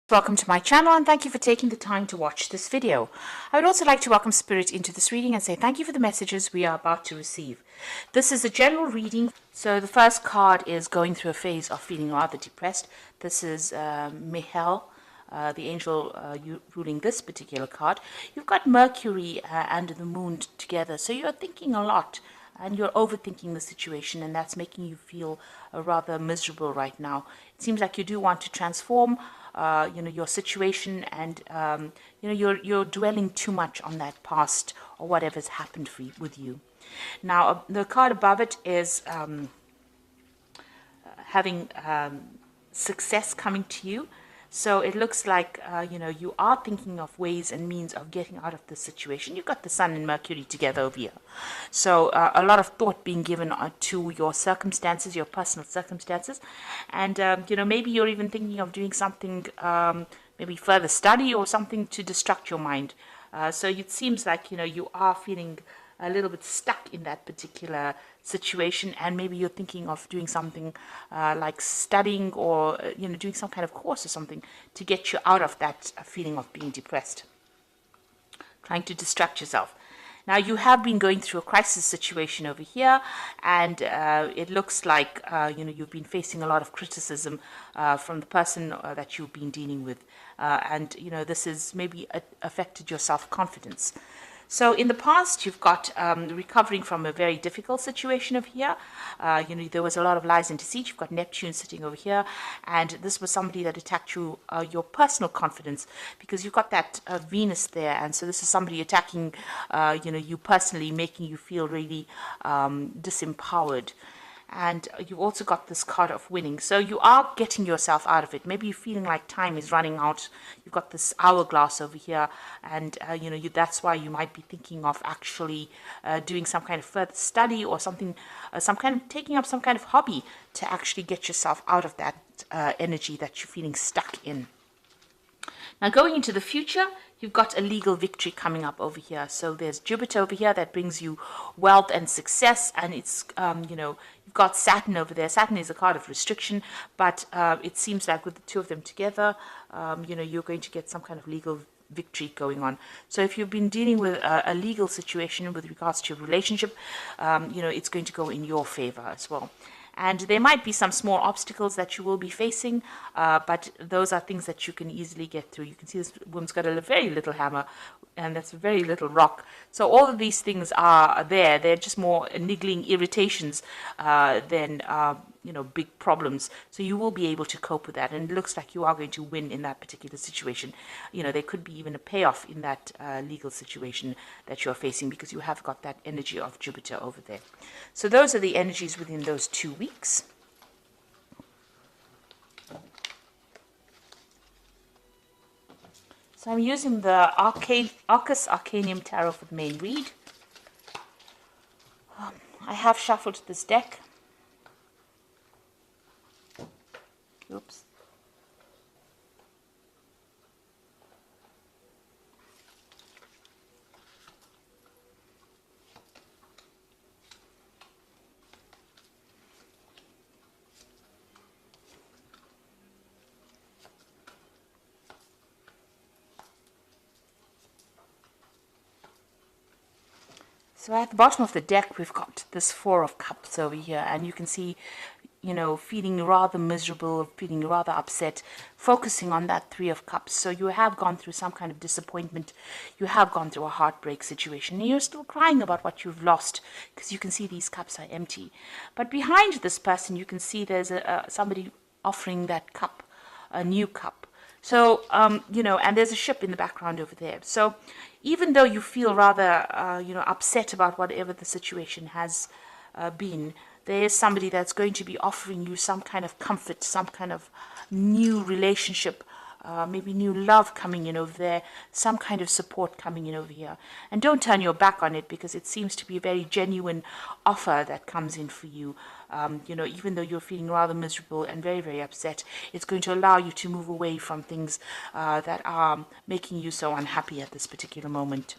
Welcome to my channel and thank you for taking the time to watch this video. I would also like to welcome Spirit into this reading and say thank you for the messages we are about to receive. This is a general reading. So the first card is going through a phase of feeling rather depressed. This is Michael, the angel ruling this particular card. You've got Mercury and the moon together, so you're thinking a lot and you're overthinking the situation, and that's making you feel rather miserable right now. It seems like you do want to transform your situation, and you're dwelling too much on that past or whatever's happened with you. Now the card above it is having success coming to you. So it looks like, you are thinking of ways and means of getting out of this situation. You've got the Sun and Mercury together over here. So a lot of thought being given to your circumstances, your personal circumstances. And, maybe you're even thinking of doing something, maybe further study or something to distract your mind. So it seems like, you are feeling a little bit stuck in that particular situation, and maybe you're thinking of doing something like studying or doing some kind of course or something to get you out of that feeling of being depressed, trying to distract yourself. Now you have been going through a crisis situation over here, and it looks like you've been facing a lot of criticism from the person that you've been dealing with, and this has maybe affected your self-confidence. So in the past, you've got recovering from a very difficult situation over here. There was a lot of lies and deceit. You've got Neptune sitting over here, and this was somebody that attacked you, your personal confidence, because you've got that Venus there, and so this is somebody attacking, you personally, making you feel really disempowered. And you've also got this card of winning. So you are getting yourself out of it. Maybe you're feeling like time is running out. You've got this hourglass over here. And, that's why you might be thinking of actually doing some kind of further study or something, taking up some kind of hobby to actually get yourself out of that energy that you're feeling stuck in. Now going into the future, you've got a legal victory coming up over here. So there's Jupiter over here that brings you wealth and success, and it's, you've got Saturn over there. Saturn is a card of restriction, but it seems like with the two of them together, you're going to get some kind of legal victory going on. So if you've been dealing with a legal situation with regards to your relationship, it's going to go in your favor as well. And there might be some small obstacles that you will be facing, but those are things that you can easily get through. You can see this woman's got a very little hammer, and that's a very little rock. So all of these things are there. They're just more niggling irritations than big problems. So you will be able to cope with that, and it looks like you are going to win in that particular situation. There could be even a payoff in that legal situation that you're facing, because you have got that energy of Jupiter over there. So those are the energies within those 2 weeks. So I'm using the Arcus Arcanium Tarot for the main read. I have shuffled this deck. Oops. So at the bottom of the deck, we've got this Four of Cups over here, and you can see, feeling rather miserable, feeling rather upset, focusing on that Three of Cups. So you have gone through some kind of disappointment. You have gone through a heartbreak situation, and you're still crying about what you've lost, because you can see these cups are empty. But behind this person, you can see there's somebody offering that cup, a new cup. So, and there's a ship in the background over there. So even though you feel rather, upset about whatever the situation has been, there is somebody that's going to be offering you some kind of comfort, some kind of new relationship, maybe new love coming in over there, some kind of support coming in over here. And don't turn your back on it, because it seems to be a very genuine offer that comes in for you. Even though you're feeling rather miserable and very, very upset, it's going to allow you to move away from things that are making you so unhappy at this particular moment.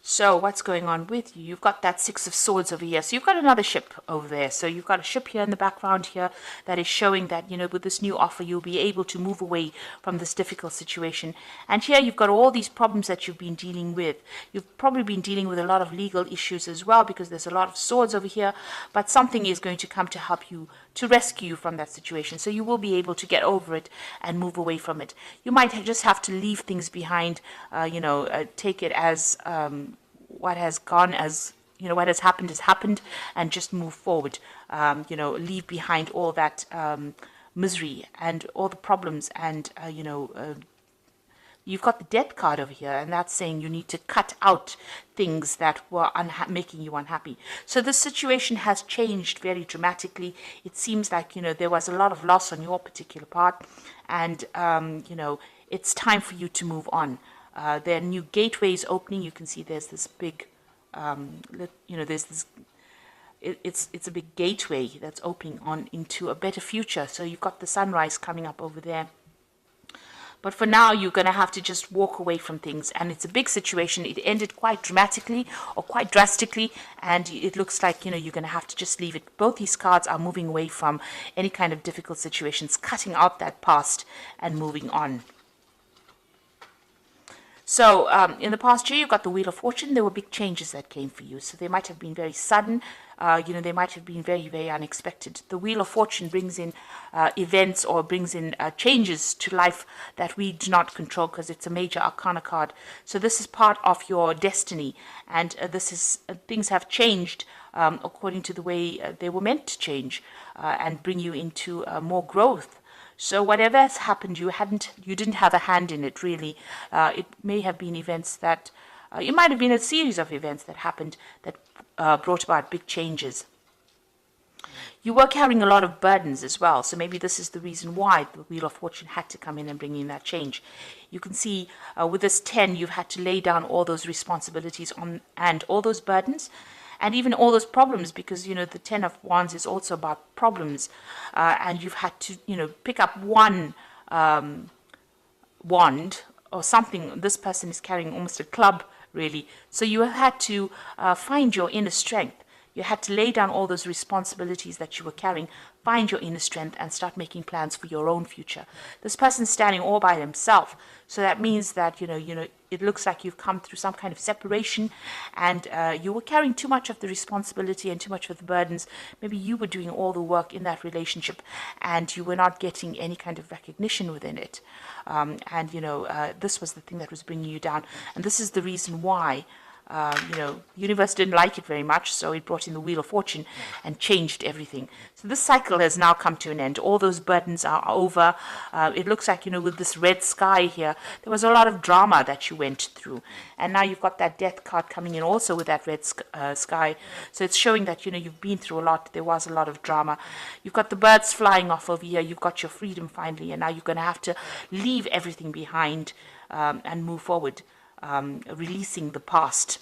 So what's going on with you? You've got that Six of Swords over here. So you've got another ship over there. So you've got a ship here in the background here that is showing that, you know, with this new offer, you'll be able to move away from this difficult situation. And here you've got all these problems that you've been dealing with. You've probably been dealing with a lot of legal issues as well, because there's a lot of swords over here. But something is going to come to help you, to rescue you from that situation. So you will be able to get over it and move away from it. You might just have to leave things behind, take it as what has gone, as you know, what has happened, and just move forward. Leave behind all that misery and all the problems, and you've got the death card over here, and that's saying you need to cut out things that were making you unhappy. So the situation has changed very dramatically. It seems like, you know, there was a lot of loss on your particular part, and it's time for you to move on. There are new gateways opening. You can see there's this big, there's this. It's a big gateway that's opening on into a better future. So you've got the sunrise coming up over there. But for now, you're going to have to just walk away from things. And it's a big situation. It ended quite dramatically or quite drastically. And it looks like, you know, you're going to have to just leave it. Both these cards are moving away from any kind of difficult situations, cutting out that past and moving on. So in the past year, you got the Wheel of Fortune. There were big changes that came for you. So they might have been very sudden. They might have been very, very unexpected. The Wheel of Fortune brings in events, or brings in changes to life that we do not control, because it's a major arcana card. So this is part of your destiny. And things have changed according to the way they were meant to change, and bring you into more growth. So whatever has happened, you didn't have a hand in it, really. It may have been events that, it might have been a series of events that happened that brought about big changes. You were carrying a lot of burdens as well, so maybe this is the reason why the Wheel of Fortune had to come in and bring in that change. You can see with this 10, you've had to lay down all those responsibilities and all those burdens, and even all those problems, because, you know, the 10 of Wands is also about problems. And you've had to, pick up one wand or something. This person is carrying almost a club, really. So you have had to find your inner strength. You had to lay down all those responsibilities that you were carrying, find your inner strength, and start making plans for your own future. This person's standing all by himself. So that means that, it looks like you've come through some kind of separation, and you were carrying too much of the responsibility and too much of the burdens. Maybe you were doing all the work in that relationship, and you were not getting any kind of recognition within it. This was the thing that was bringing you down. And this is the reason why the universe didn't like it very much, so it brought in the Wheel of Fortune and changed everything. So this cycle has now come to an end. All those burdens are over. It looks like, with this red sky here, there was a lot of drama that you went through. And now you've got that death card coming in also with that red sky. So it's showing that, you've been through a lot. There was a lot of drama. You've got the birds flying off over here. You've got your freedom finally. And now you're going to have to leave everything behind and move forward. Releasing the past.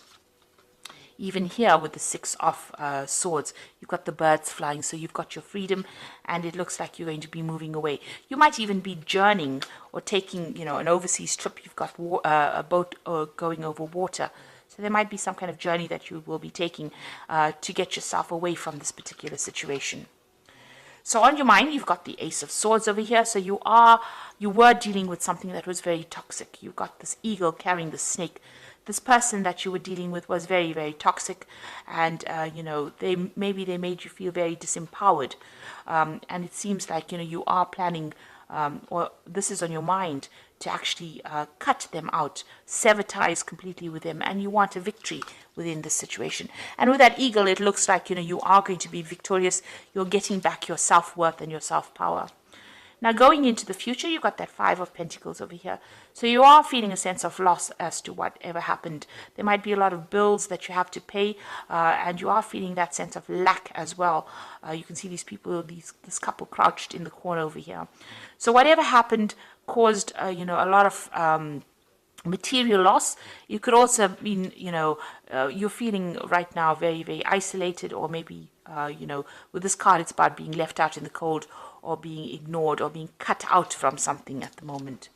Even here with the Six of Swords, you've got the birds flying, so you've got your freedom, and it looks like you're going to be moving away. You might even be journeying or taking, an overseas trip. You've got a boat going over water. So there might be some kind of journey that you will be taking to get yourself away from this particular situation. So on your mind, you've got the Ace of Swords over here. So you were dealing with something that was very toxic. You've got this eagle carrying the snake. This person that you were dealing with was very, very toxic. And, they made you feel very disempowered. And it seems like, you are planning, or this is on your mind, to actually cut them out, sever ties completely with them, and you want a victory within this situation. And with that eagle, it looks like, you are going to be victorious. You're getting back your self-worth and your self-power. Now, going into the future, you've got that Five of Pentacles over here. So you are feeling a sense of loss as to whatever happened. There might be a lot of bills that you have to pay, and you are feeling that sense of lack as well. You can see these people, this couple crouched in the corner over here. So whatever happened caused, a lot of material loss. You could also have been, you're feeling right now very, very isolated, or maybe, with this card, it's about being left out in the cold, or being ignored, or being cut out from something at the moment.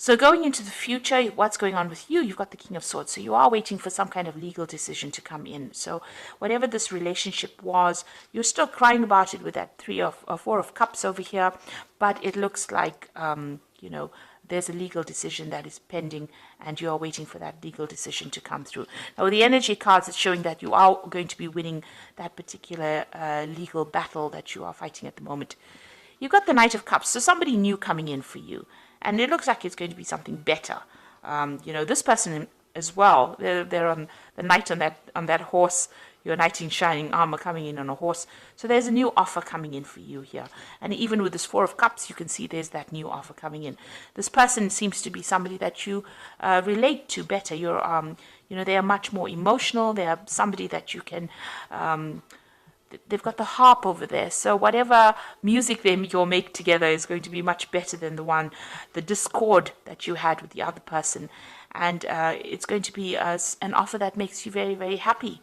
So going into the future, what's going on with you? You've got the King of Swords. So you are waiting for some kind of legal decision to come in. So whatever this relationship was, you're still crying about it with that Four of Cups over here. But it looks like, there's a legal decision that is pending and you are waiting for that legal decision to come through. Now, with the energy cards, it's showing that you are going to be winning that particular legal battle that you are fighting at the moment. You've got the Knight of Cups, so somebody new coming in for you. And it looks like it's going to be something better. This person as well, they're on the knight on that horse, your knight in shining armor coming in on a horse. So there's a new offer coming in for you here. And even with this Four of Cups, you can see there's that new offer coming in. This person seems to be somebody that you relate to better. They are much more emotional. They are somebody that you can... they've got the harp over there, so whatever music you'll make together is going to be much better than the discord that you had with the other person, and it's going to be an offer that makes you very, very happy.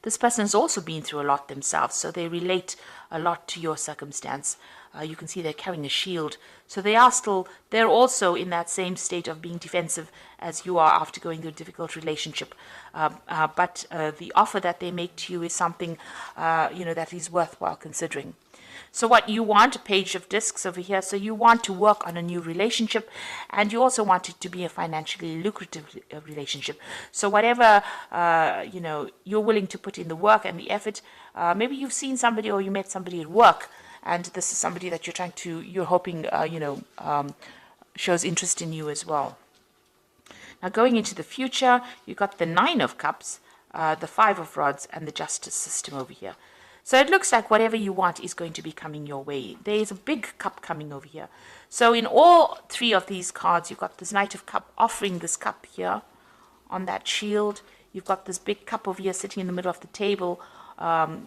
This person has also been through a lot themselves, so they relate a lot to your circumstance. You can see they're carrying a shield. So they're also in that same state of being defensive as you are after going through a difficult relationship. But the offer that they make to you is something, that is worthwhile considering. So what you want, a page of discs over here, so you want to work on a new relationship, and you also want it to be a financially lucrative relationship. So whatever, you're willing to put in the work and the effort, maybe you've seen somebody or you met somebody at work, and this is somebody that you're hoping, shows interest in you as well. Now going into the future, you've got the Nine of Cups, the Five of Rods, and the Justice system over here. So it looks like whatever you want is going to be coming your way. There is a big cup coming over here. So in all three of these cards, you've got this Knight of Cup offering this cup here on that shield. You've got this big cup over here sitting in the middle of the table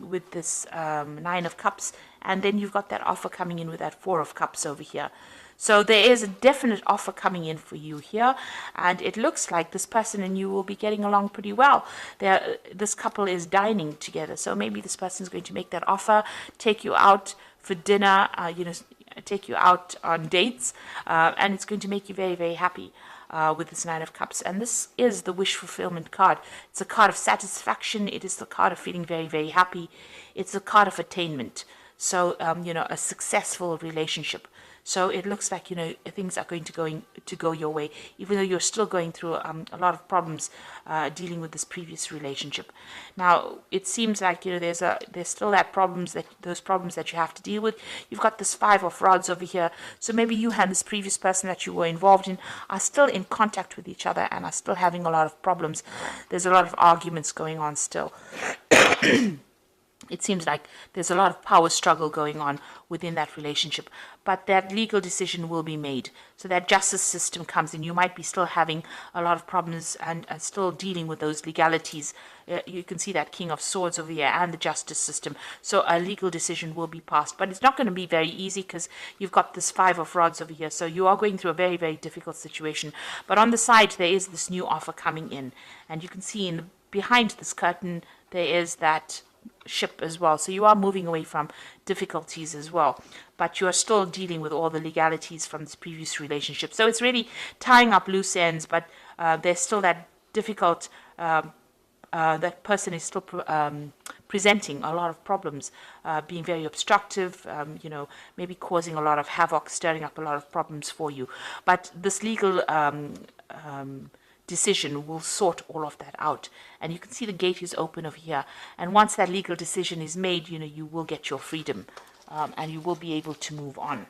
with this Nine of Cups. And then you've got that offer coming in with that Four of Cups over here. So there is a definite offer coming in for you here, and it looks like this person and you will be getting along pretty well. This couple is dining together, so maybe this person is going to make that offer, take you out for dinner, take you out on dates, and it's going to make you very, very happy with this Nine of Cups. And this is the wish fulfillment card. It's a card of satisfaction. It is the card of feeling very, very happy. It's a card of attainment. So, a successful relationship. So it looks like, things are going to go your way, even though you're still going through a lot of problems dealing with this previous relationship. Now, it seems like, there's still those problems that you have to deal with. You've got this Five of Rods over here. So maybe you and this previous person that you were involved in are still in contact with each other and are still having a lot of problems. There's a lot of arguments going on still. It seems like there's a lot of power struggle going on within that relationship, but that legal decision will be made. So that justice system comes in. You might be still having a lot of problems and still dealing with those legalities. You can see that King of Swords over here and the justice system. So a legal decision will be passed, but it's not going to be very easy because you've got this Five of Rods over here. So you are going through a very, very difficult situation. But on the side, there is this new offer coming in, and you can see behind this curtain, there is that ship as well. So you are moving away from difficulties as well, but you are still dealing with all the legalities from this previous relationship. So it's really tying up loose ends, but there's still that difficult, that person is still presenting a lot of problems, being very obstructive, maybe causing a lot of havoc, stirring up a lot of problems for you. But this legal decision will sort all of that out, and you can see the gate is open over here, and once that legal decision is made, you will get your freedom, and you will be able to move on.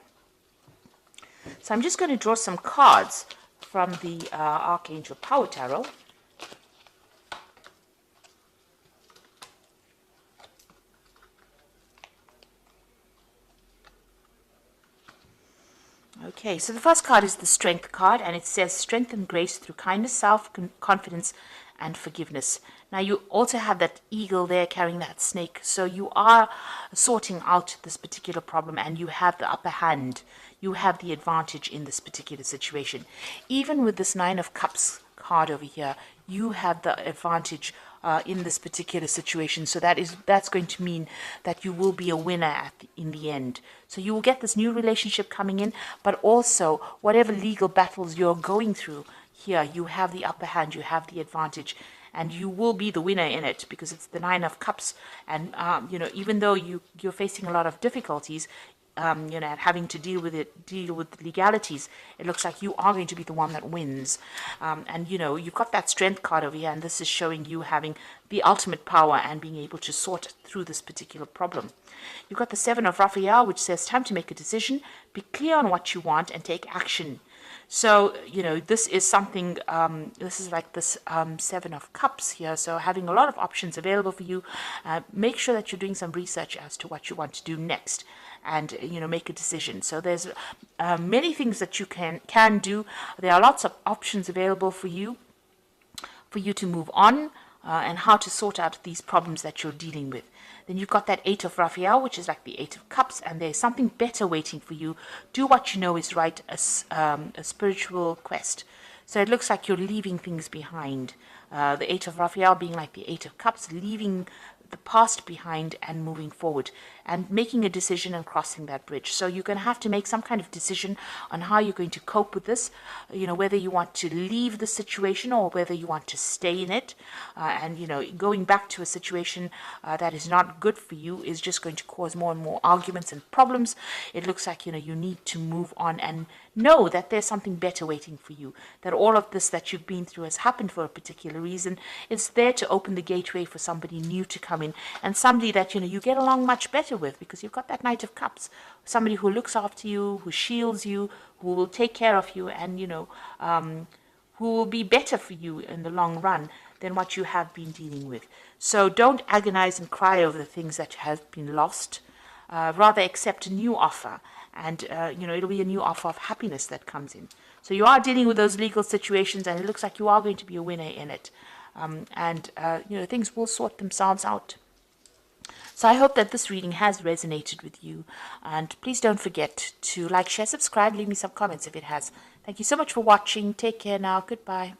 So I'm just going to draw some cards from the Archangel Power Tarot. Okay, so the first card is the Strength card, and it says strength and grace through kindness, self-confidence, and forgiveness. Now, you also have that eagle there carrying that snake, so you are sorting out this particular problem, and you have the upper hand. You have the advantage in this particular situation. Even with this Nine of Cups card over here, you have the advantage in this particular situation. So that's going to mean that you will be a winner in the end. So you will get this new relationship coming in, but also whatever legal battles you're going through here, you have the upper hand, you have the advantage, and you will be the winner in it, because it's the Nine of Cups. And even though you're facing a lot of difficulties, and having to deal with legalities, it looks like you are going to be the one that wins. And you've got that strength card over here, and this is showing you having the ultimate power and being able to sort through this particular problem. You've got the Seven of Raphael, which says time to make a decision, be clear on what you want, and take action. So, this is something, this is like this Seven of Cups here. So having a lot of options available for you. Make sure that you're doing some research as to what you want to do next, and, make a decision. So there's many things that you can do. There are lots of options available for you to move on, and how to sort out these problems that you're dealing with. Then you've got that Eight of Raphael, which is like the Eight of Cups, and there's something better waiting for you. Do what you know is right, a spiritual quest. So it looks like you're leaving things behind. The Eight of Raphael being like the Eight of Cups, leaving the past behind and moving forward and making a decision and crossing that bridge. So you're going to have to make some kind of decision on how you're going to cope with this, whether you want to leave the situation or whether you want to stay in it. And going back to a situation that is not good for you is just going to cause more and more arguments and problems. It looks like, you need to move on and know that there's something better waiting for you, that all of this that you've been through has happened for a particular reason. It's there to open the gateway for somebody new to come in, and somebody that you get along much better with, because you've got that Knight of Cups, somebody who looks after you, who shields you, who will take care of you, and who will be better for you in the long run than what you have been dealing with. So don't agonize and cry over the things that have been lost. Rather accept a new offer, and it'll be a new offer of happiness that comes in. So you are dealing with those legal situations, and it looks like you are going to be a winner in it. Things will sort themselves out. So I hope that this reading has resonated with you, and please don't forget to like, share, subscribe, leave me some comments if it has. Thank you so much for watching. Take care now. Goodbye.